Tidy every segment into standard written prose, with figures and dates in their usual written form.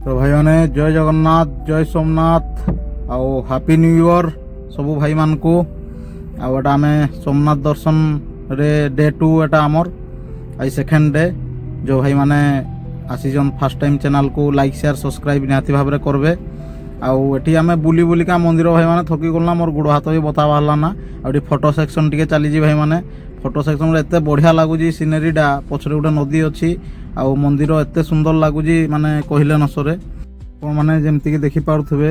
तो भाई मैंने जय जगन्नाथ जय सोमनाथ आउ हैप्पी न्यू ईयर सबू भाई मान को आटा आम सोमनाथ दर्शन रे डे 2 एटा आमर आई सेकेंड डे जो भाई मैंने आसीजन फास्ट टाइम चैनल को लाइक शेयर सब्सक्राइब निहाती भाव करबे आउे आम बुली बुलिका मंदिर भाई मैंने थकी गलना मोर गोड़ हाथ भी बता बाहर ना आउे फोटो सेक्शन टी चली भाई मैंने फोटो सेक्शन एत बढ़िया लगुच सीनेरीटा पछरे गोटे नदी अच्छी आउ मंदिर एत सुंदर लगुच माने कहले न सरे मैंने जमती देखी पारे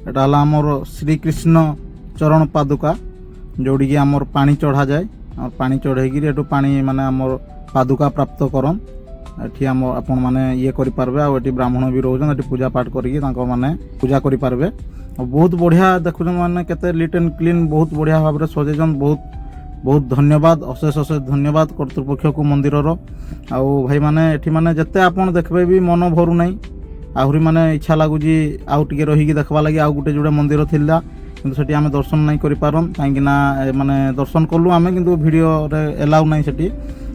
एटा आमर श्रीकृष्ण चरण पादुका जोड़ी की आमर पानी चढ़ा जाए और पानी चढ़ेगी एटू पानी माने आमर पादुका प्राप्त करन एठी आम आपण माने ये करि पारबे आ एठी ब्राह्मण भी रोजन एठी पूजा पाठ करिकी तांको माने पूजा करि पारबे और बहुत बढ़िया देखुन माने केते लीट एंड क्लीन बहुत बढ़िया भाव रे सजेजन बहुत बहुत धन्यवाद अशेष अशेष धन्यवाद कर्तृपक्ष को मंदिर रो आउ भाई माने एठी माने जत्ते आपण देखबे भी मन भरू नै आहुरी माने इच्छा लागुजी आउ टिके रहिकी देखबा लागि आउ गुटे जुड़े मंदिर थिला किंतु सेठी आमे दर्शन नै करि पारन काहेकि ना माने दर्शन कलु आमे किंतु वीडियो रे एलाउ नै सेठी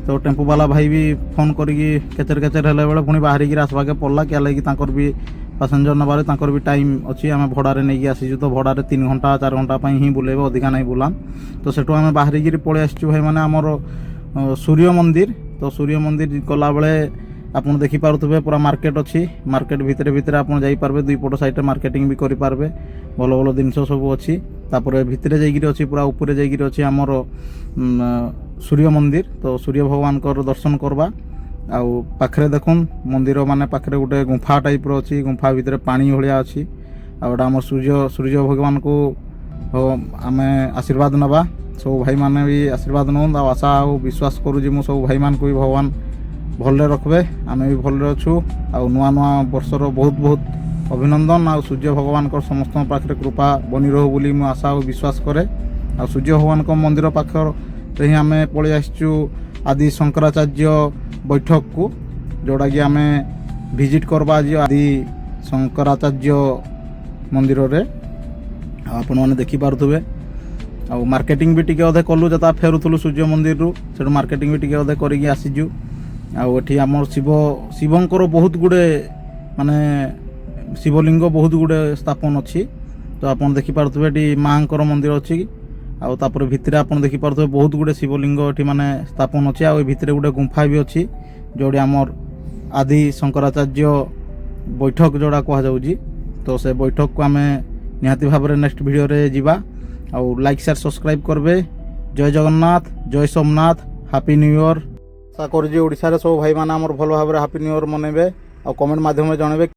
तो टेम्पो वाला भाई भी फोन करिकी केचर केचर हेले बेले पुणी बाहरिकी आसबाके पड़ला क्या लगी तांकर भी पैसेंजर नबारे तांकर भी टाइम अच्छी आम भड़ारे नहीं आसीचु तो भड़ारे 3 घंटा 4 घंटा ही बुलेबे अधिका नहीं बुलान तो सेठू आम बाहरिकी पलि आसचु भाई माने आमर सूर्य मंदिर तो सूर्य मंदिर गला बेले आपन देखि पारुथबे पूरा मार्केट अच्छी मार्केट भितरे भितरे आपन जाई पारबे दुई पट साइड मार्केटिंग भी करि पारबे भलो भलो जिनस सब अच्छी तापर भितरे जाइकिरी अच्छी पूरा ऊपर जाइकिरी अच्छी आमर सूर्य मंदिर तो सूर्य भगवान को दर्शन करवा आउ पाखरे देखुन मंदिर माने पाखरे गोटे गुंफा टाइप रो अच्छी गुंफा भितर पानी भलिया अच्छी आउटा आम सूर्य सूर्य भगवान को आम आशीर्वाद नवा सब भाई माने भी आशीर्वाद नौ आशा और विश्वास करूँ मु सब भाई मान को भी भगवान भल रखबे आम भी भल अच्छु आउ नुआ नुआ वर्षर बहुत बहुत अभिनंदन आ सूर्य भगवान को समस्त पाखे कृपा बनी रहू बोली मु आशा और विश्वास करे आ सूर्य भगवान को मंदिर पाखर ही आम पलि आसचु आदि शंकराचार्य बैठक को जोड़ा कि आम विजिट करवा आज आदि शंकराचार्य मंदिर रे आपण मैंने देखी पारे आ मार्केटिंग भी टिके अधे कलु जता फेरुलु सूर्य मंदिर रु से मार्केटिंग भी टिके अधे करिकी आसीजु आठी आम शिव शिवंकर बहुत गुड़े माने शिवलिंग बहुत गुड़े स्थापन अच्छी तो आप देखी पारे माँ मंदिर अच्छी आउ तापर भितरे आपन देखि पारथबे बहुत गुडे शिवलिंग एठी माने स्थापन अछि आ भितरे गुडे गुंफा भी अछि जोडी हमर आदि शंकराचार्य बैठक जोड़ा कहा जाउजी तो से बैठक को आमे निहाती भाबरे नेक्स्ट वीडियो रे जीवा आ लाइक शेयर सब्सक्राइब करबे जय जगन्नाथ जय सोमनाथ हैप्पी न्यू ईयर आशा करजी ओडिसा रे सब भाई माने हमर भलो भाबरे हैप्पी न्यू ईयर मनेबे आ कमेंट माध्यम रे जणेबे।